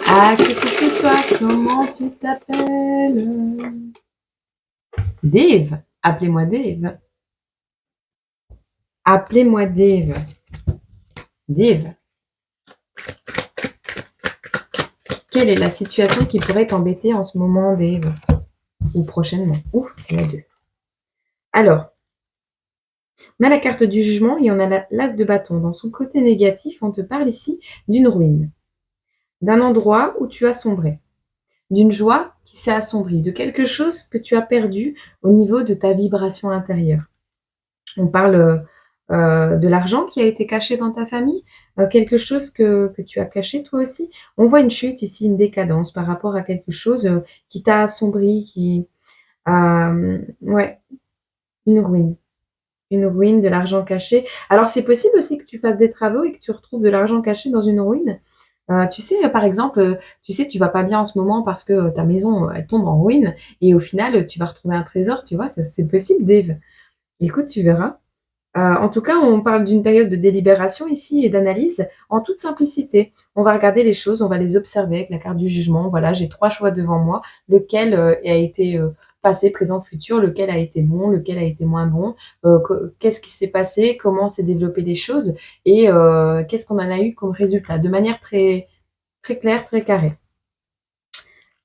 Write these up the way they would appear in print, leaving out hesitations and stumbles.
Ah, coucou toi, comment tu t'appelles? Dave. Appelez-moi Dave. Appelez-moi Dave. Dave, quelle est la situation qui pourrait t'embêter en ce moment, Dave? Ou prochainement? Ouf, il y en a deux. Alors, on a la carte du jugement et on a l'as de bâton. Dans son côté négatif, on te parle ici d'une ruine, d'un endroit où tu as sombré, d'une joie qui s'est assombrie, de quelque chose que tu as perdu au niveau de ta vibration intérieure. On parle de l'argent qui a été caché dans ta famille, quelque chose que tu as caché toi aussi. On voit une chute ici, une décadence par rapport à quelque chose qui t'a assombri, ouais, une ruine. Une ruine, de l'argent caché. Alors c'est possible aussi que tu fasses des travaux et que tu retrouves de l'argent caché dans une ruine. Tu sais, par exemple, tu sais, tu vas pas bien en ce moment parce que ta maison, elle tombe en ruine et au final, tu vas retrouver un trésor, tu vois, ça c'est possible, Dave. Écoute, tu verras. En tout cas, on parle d'une période de délibération ici et d'analyse en toute simplicité. On va regarder les choses, on va les observer avec la carte du jugement. Voilà, j'ai 3 choix devant moi, lequel, a été, passé, présent, futur, lequel a été bon, lequel a été moins bon, qu'est-ce qui s'est passé, comment s'est développé les choses et qu'est-ce qu'on en a eu comme résultat? De manière très très claire, très carrée.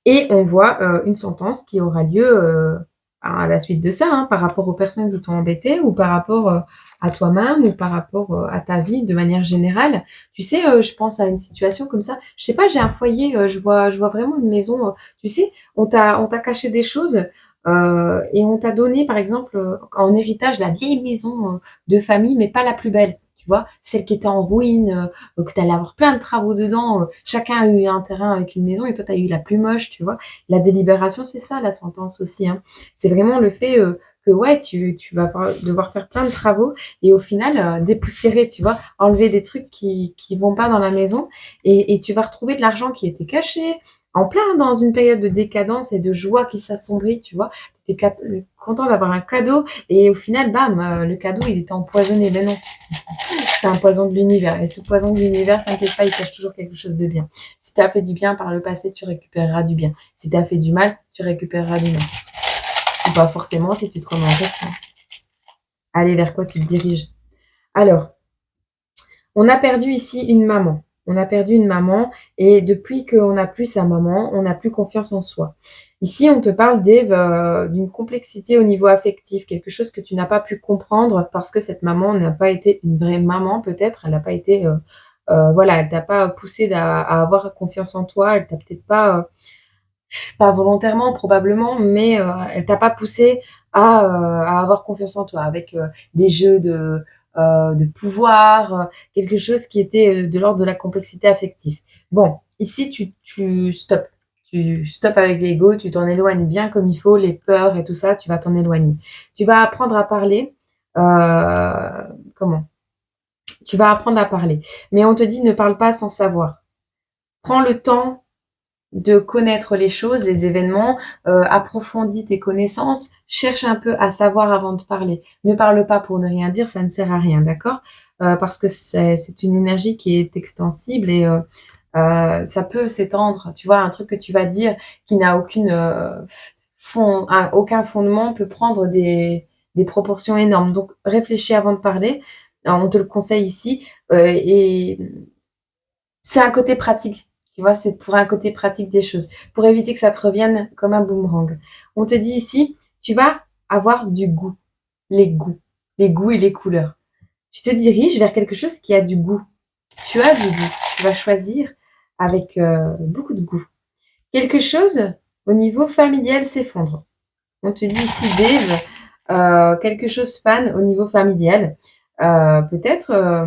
Et on voit, une sentence qui aura lieu, à la suite de ça, hein, par rapport aux personnes qui t'ont embêté ou par rapport, à toi-même ou par rapport, à ta vie de manière générale. Tu sais, je pense à une situation comme ça. Je sais pas, j'ai un foyer, je vois vraiment une maison, tu sais, on t'a caché des choses, et on t'a donné, par exemple, en héritage la vieille maison, de famille, mais pas la plus belle, tu vois? Celle qui était en ruine, que tu allais avoir plein de travaux dedans, chacun a eu un terrain avec une maison et toi tu as eu la plus moche, tu vois? La délibération, c'est ça la sentence aussi, hein. C'est vraiment le fait, que ouais, tu vas devoir faire plein de travaux et au final, dépoussiérer, tu vois? Enlever des trucs qui vont pas dans la maison et tu vas retrouver de l'argent qui était caché, en plein dans une période de décadence et de joie qui s'assombrit, tu vois? Tu étais content d'avoir un cadeau et au final, bam, le cadeau, il était empoisonné. Mais non, c'est un poison de l'univers. Et ce poison de l'univers, t'inquiète pas, il cache toujours quelque chose de bien. Si tu as fait du bien par le passé, tu récupéreras du bien. Si tu as fait du mal, tu récupéreras du mal. Ou pas forcément si tu te remets en question. Allez, vers quoi tu te diriges? Alors, on a perdu ici une maman. On a perdu une maman et depuis qu'on n'a plus sa maman, on n'a plus confiance en soi. Ici, on te parle, Dave, d'une complexité au niveau affectif, quelque chose que tu n'as pas pu comprendre parce que cette maman n'a pas été une vraie maman peut-être, elle n'a pas été, voilà, elle t'a pas poussé à avoir confiance en toi, elle t'a peut-être pas volontairement probablement, mais elle t'a pas poussé à avoir confiance en toi avec, des jeux de pouvoir, quelque chose qui était, de l'ordre de la complexité affective. Bon, ici tu stops. Tu stops avec l'ego, tu t'en éloignes bien comme il faut, les peurs et tout ça, tu vas t'en éloigner. Tu vas apprendre à parler, comment? Tu vas apprendre à parler, mais on te dit: «Ne parle pas sans savoir». Prends le temps de connaître les choses, les événements, approfondis tes connaissances, cherche un peu à savoir avant de parler. Ne parle pas pour ne rien dire, ça ne sert à rien, d'accord? Parce que c'est une énergie qui est extensible et ça peut s'étendre. Tu vois? Un truc que tu vas dire qui n'a aucune, aucun fondement peut prendre des proportions énormes. Donc réfléchis avant de parler, on te le conseille ici, et c'est un côté pratique, tu vois? C'est pour un côté pratique des choses, pour éviter que ça te revienne comme un boomerang. On te dit ici: «Tu vas avoir du goût», les goûts, les goûts et les couleurs. Tu te diriges vers quelque chose qui a du goût. Tu as du goût. Tu vas choisir avec, beaucoup de goût. Quelque chose au niveau familial s'effondre. On te dit ici, Dave, quelque chose fan au niveau familial. Peut-être,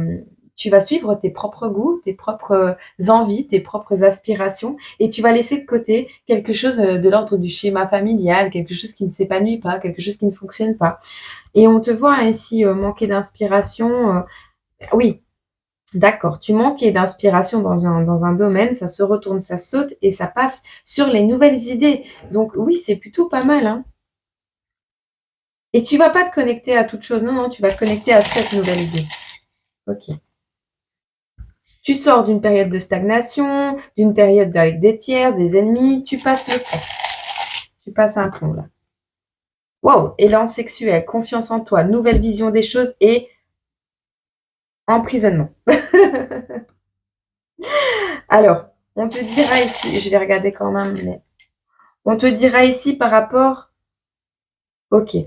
tu vas suivre tes propres goûts, tes propres envies, tes propres aspirations et tu vas laisser de côté quelque chose, de l'ordre du schéma familial, quelque chose qui ne s'épanouit pas, quelque chose qui ne fonctionne pas et on te voit ainsi, manquer d'inspiration, oui, d'accord, tu manquais d'inspiration dans un domaine, ça se retourne, ça saute et ça passe sur les nouvelles idées. Donc oui, c'est plutôt pas mal, hein. Et tu vas pas te connecter à toute chose. Non, non, tu vas te connecter à cette nouvelle idée. OK. Tu sors d'une période de stagnation, d'une période avec des tiers, des ennemis, tu passes le pont. Tu passes un pont là. Wow, élan sexuel, confiance en toi, nouvelle vision des choses et emprisonnement. Alors, on te dira ici, je vais regarder quand même, mais on te dira ici par rapport, ok.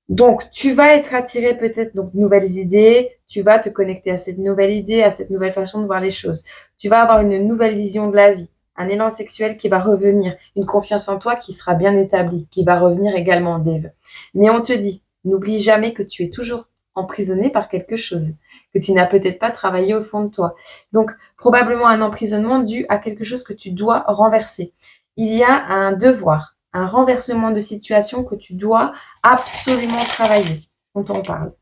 Donc, tu vas être attiré peut-être donc nouvelles idées, tu vas te connecter à cette nouvelle idée, à cette nouvelle façon de voir les choses. Tu vas avoir une nouvelle vision de la vie, un élan sexuel qui va revenir, une confiance en toi qui sera bien établie, qui va revenir également, Dave. Mais on te dit, n'oublie jamais que tu es toujours emprisonné par quelque chose, que tu n'as peut-être pas travaillé au fond de toi. Donc, probablement un emprisonnement dû à quelque chose que tu dois renverser. Il y a un devoir, un renversement de situation que tu dois absolument travailler dont on parle.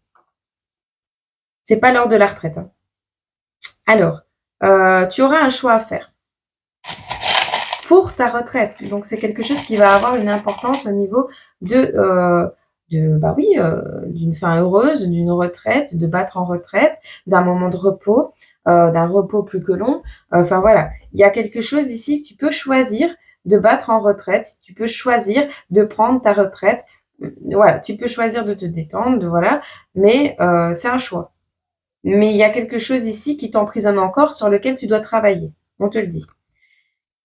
C'est pas l'heure de la retraite. Hein. Alors, tu auras un choix à faire pour ta retraite. Donc, c'est quelque chose qui va avoir une importance au niveau d'une fin heureuse, d'une retraite, de battre en retraite, d'un moment de repos, d'un repos plus que long. Enfin voilà, il y a quelque chose ici que tu peux choisir de battre en retraite. Tu peux choisir de prendre ta retraite. Voilà, tu peux choisir de te détendre, voilà, mais c'est un choix. Mais il y a quelque chose ici qui t'emprisonne encore, sur lequel tu dois travailler. On te le dit.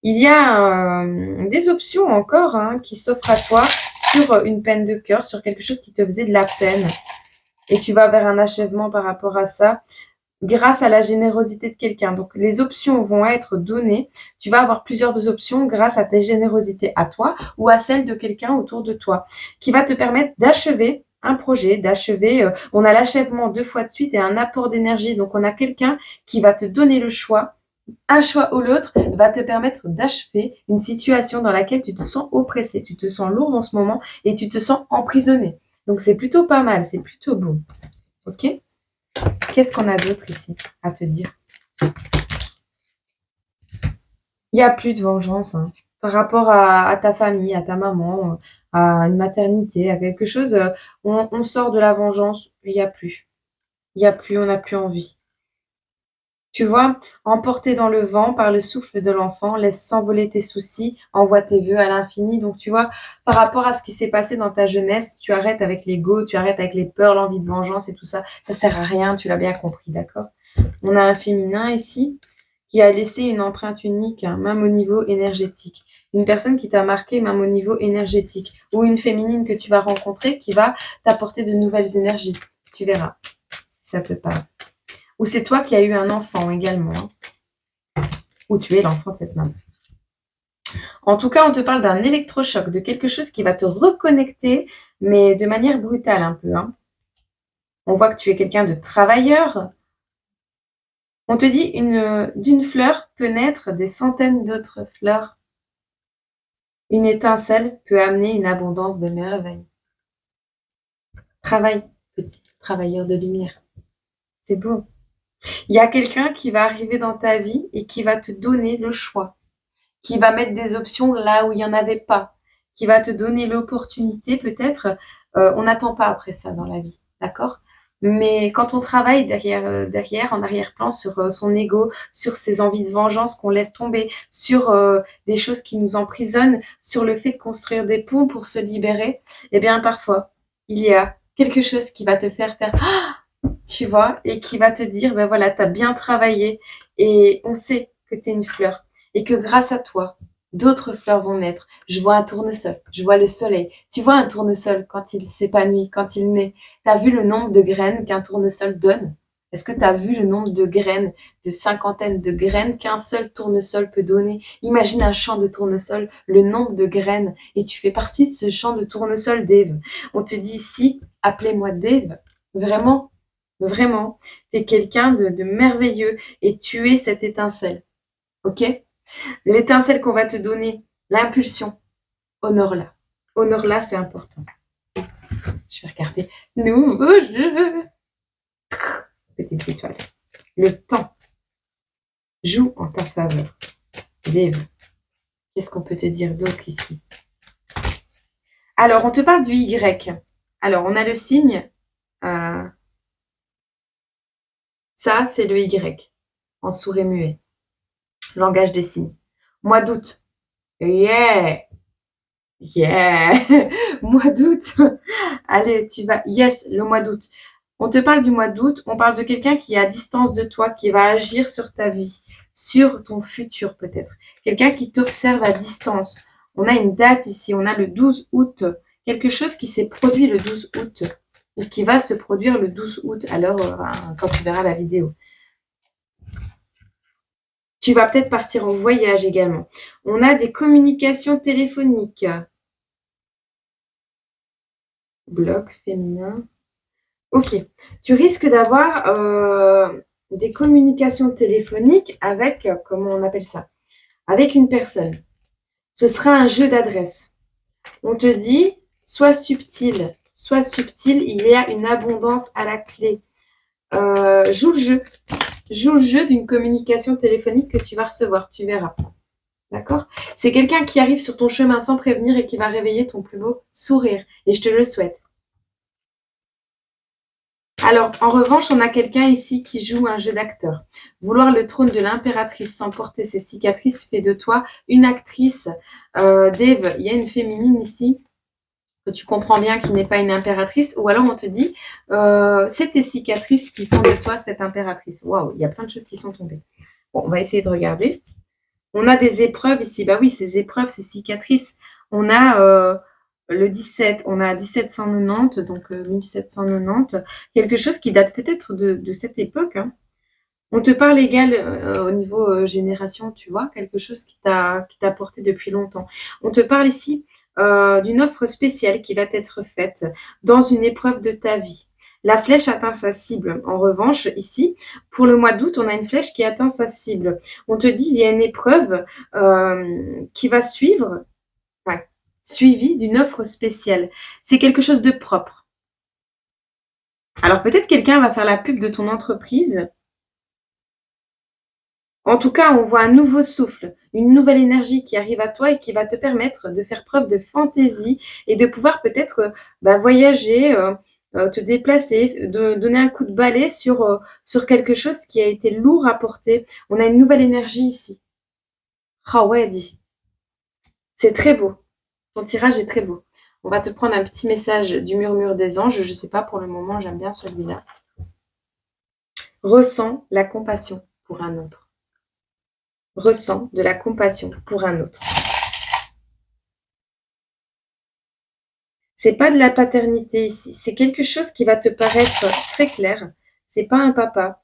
Il y a des options encore hein, qui s'offrent à toi sur une peine de cœur, sur quelque chose qui te faisait de la peine. Et tu vas vers un achèvement par rapport à ça, grâce à la générosité de quelqu'un. Donc, les options vont être données. Tu vas avoir plusieurs options grâce à tes générosités à toi ou à celles de quelqu'un autour de toi, qui va te permettre d'achever un projet, d'achever. On a l'achèvement 2 fois de suite et un apport d'énergie. Donc, on a quelqu'un qui va te donner le choix. Un choix ou l'autre va te permettre d'achever une situation dans laquelle tu te sens oppressé, tu te sens lourd en ce moment et tu te sens emprisonné. Donc, c'est plutôt pas mal, c'est plutôt bon. Ok ? Qu'est-ce qu'on a d'autre ici à te dire? Il n'y a plus de vengeance hein. Par rapport à ta famille, à ta maman, à une maternité, à quelque chose. On sort de la vengeance, il n'y a plus. Il n'y a plus, on n'a plus envie. Tu vois, emporté dans le vent par le souffle de l'enfant, laisse s'envoler tes soucis, envoie tes vœux à l'infini. Donc, tu vois, par rapport à ce qui s'est passé dans ta jeunesse, tu arrêtes avec l'ego, tu arrêtes avec les peurs, l'envie de vengeance et tout ça. Ça sert à rien, tu l'as bien compris, d'accord? On a un féminin ici qui a laissé une empreinte unique, hein, même au niveau énergétique. Une personne qui t'a marqué, même au niveau énergétique. Ou une féminine que tu vas rencontrer qui va t'apporter de nouvelles énergies. Tu verras, si ça te parle. Ou c'est toi qui as eu un enfant également. Hein. Ou tu es l'enfant de cette maman. En tout cas, on te parle d'un électrochoc, de quelque chose qui va te reconnecter, mais de manière brutale un peu. Hein. On voit que tu es quelqu'un de travailleur. On te dit d'une fleur peut naître des centaines d'autres fleurs. Une étincelle peut amener une abondance de merveilles. Travaille, petit travailleur de lumière. C'est beau. Il y a quelqu'un qui va arriver dans ta vie et qui va te donner le choix, qui va mettre des options là où il n'y en avait pas, qui va te donner l'opportunité peut-être. On n'attend pas après ça dans la vie, d'accord? Mais quand on travaille derrière, en arrière-plan, sur son ego, sur ses envies de vengeance qu'on laisse tomber, sur des choses qui nous emprisonnent, sur le fait de construire des ponts pour se libérer, eh bien parfois, il y a quelque chose qui va te faire tu vois, et qui va te dire, ben voilà, t'as bien travaillé et on sait que t'es une fleur et que grâce à toi, d'autres fleurs vont naître. Je vois un tournesol, je vois le soleil. Tu vois un tournesol quand il s'épanouit, quand il naît. T'as vu le nombre de graines qu'un tournesol donne? Est-ce que tu as vu le nombre de graines, de cinquantaines de graines qu'un seul tournesol peut donner? Imagine un champ de tournesol, le nombre de graines, et tu fais partie de ce champ de tournesol, Dave. On te dit ici, appelez-moi Dave. Vraiment, vraiment, tu es quelqu'un de merveilleux et tu es cette étincelle. Ok? L'étincelle qu'on va te donner, l'impulsion, honore-la. Honore-la, c'est important. Je vais regarder. Nouveau jeu. Petite étoile. Le temps joue en ta faveur. Dave, qu'est-ce qu'on peut te dire d'autre ici? Alors, on te parle du Y. Alors, on a le signe. Ça, c'est le Y. en sourd et muet. Langage des signes. Mois d'août. Yeah! Yeah! Mois d'août. Allez, tu vas. Yes, le mois d'août. On te parle du mois d'août, on parle de quelqu'un qui est à distance de toi, qui va agir sur ta vie, sur ton futur peut-être. Quelqu'un qui t'observe à distance. On a une date ici, on a le 12 août. Quelque chose qui s'est produit le 12 août ou qui va se produire le 12 août, alors quand tu verras la vidéo. Tu vas peut-être partir en voyage également. On a des communications téléphoniques. Bloc féminin. Ok. Tu risques d'avoir des communications téléphoniques avec, comment on appelle ça? Avec une personne. Ce sera un jeu d'adresse. On te dit, sois subtil, il y a une abondance à la clé. Joue le jeu. Joue le jeu d'une communication téléphonique que tu vas recevoir, tu verras. D'accord? C'est quelqu'un qui arrive sur ton chemin sans prévenir et qui va réveiller ton plus beau sourire. Et je te le souhaite. Alors, en revanche, on a quelqu'un ici qui joue un jeu d'acteur. Vouloir le trône de l'impératrice sans porter ses cicatrices fait de toi une actrice. Dave, il y a une féminine ici que tu comprends bien qui n'est pas une impératrice. Ou alors on te dit, c'est tes cicatrices qui font de toi cette impératrice. Waouh, il y a plein de choses qui sont tombées. Bon, on va essayer de regarder. On a des épreuves ici. Bah oui, ces épreuves, ces cicatrices. On a le 17, on a 1790, donc 1790, quelque chose qui date peut-être de cette époque. Hein. On te parle égal au niveau génération, tu vois, quelque chose qui t'a porté depuis longtemps. On te parle ici d'une offre spéciale qui va être faite dans une épreuve de ta vie. La flèche atteint sa cible. En revanche, ici, pour le mois d'août, on a une flèche qui atteint sa cible. On te dit il y a une épreuve qui va suivre, enfin, suivie d'une offre spéciale. C'est quelque chose de propre. Alors peut-être quelqu'un va faire la pub de ton entreprise. En tout cas, on voit un nouveau souffle, une nouvelle énergie qui arrive à toi et qui va te permettre de faire preuve de fantaisie et de pouvoir peut-être voyager, te déplacer, de donner un coup de balai sur quelque chose qui a été lourd à porter. On a une nouvelle énergie ici. Ah ouais, dis. C'est très beau. Ton tirage est très beau. On va te prendre un petit message du murmure des anges. Je ne sais pas pour le moment, j'aime bien celui-là. Ressens la compassion pour un autre. Ressens de la compassion pour un autre. C'est pas de la paternité ici, c'est quelque chose qui va te paraître très clair. C'est pas un papa.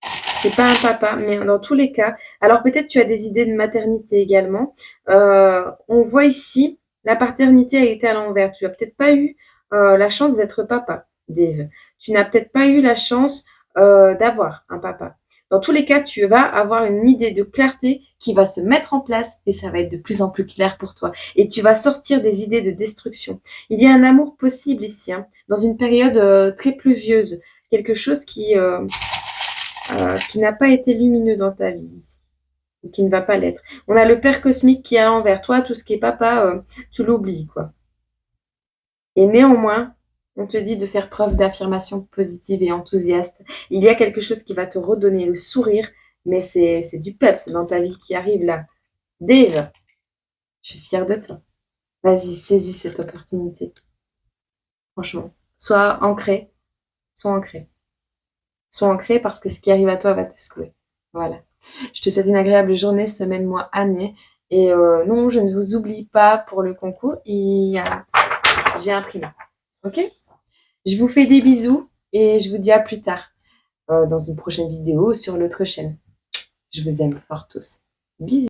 C'est pas un papa, mais dans tous les cas, alors peut-être tu as des idées de maternité également. On voit ici, la paternité a été à l'envers. Tu as peut-être pas eu la chance d'être papa, Dave. Tu n'as peut-être pas eu la chance d'avoir un papa. Dans tous les cas, tu vas avoir une idée de clarté qui va se mettre en place et ça va être de plus en plus clair pour toi. Et tu vas sortir des idées de destruction. Il y a un amour possible ici, hein, dans une période très pluvieuse. Quelque chose qui n'a pas été lumineux dans ta vie ici, ou qui ne va pas l'être. On a le Père cosmique qui est à l'envers. Toi, tout ce qui est papa, tu l'oublies, quoi. Et néanmoins, on te dit de faire preuve d'affirmation positive et enthousiaste. Il y a quelque chose qui va te redonner le sourire, mais c'est du peps dans ta vie qui arrive là. Dave, je suis fière de toi. Vas-y, saisis cette opportunité. Franchement, sois ancré, sois ancré. Sois ancré parce que ce qui arrive à toi va te secouer. Voilà. Je te souhaite une agréable journée, semaine, mois, année. Et non, je ne vous oublie pas pour le concours. J'ai imprimé. Ok? Je vous fais des bisous et je vous dis à plus tard dans une prochaine vidéo sur l'autre chaîne. Je vous aime fort tous. Bisous.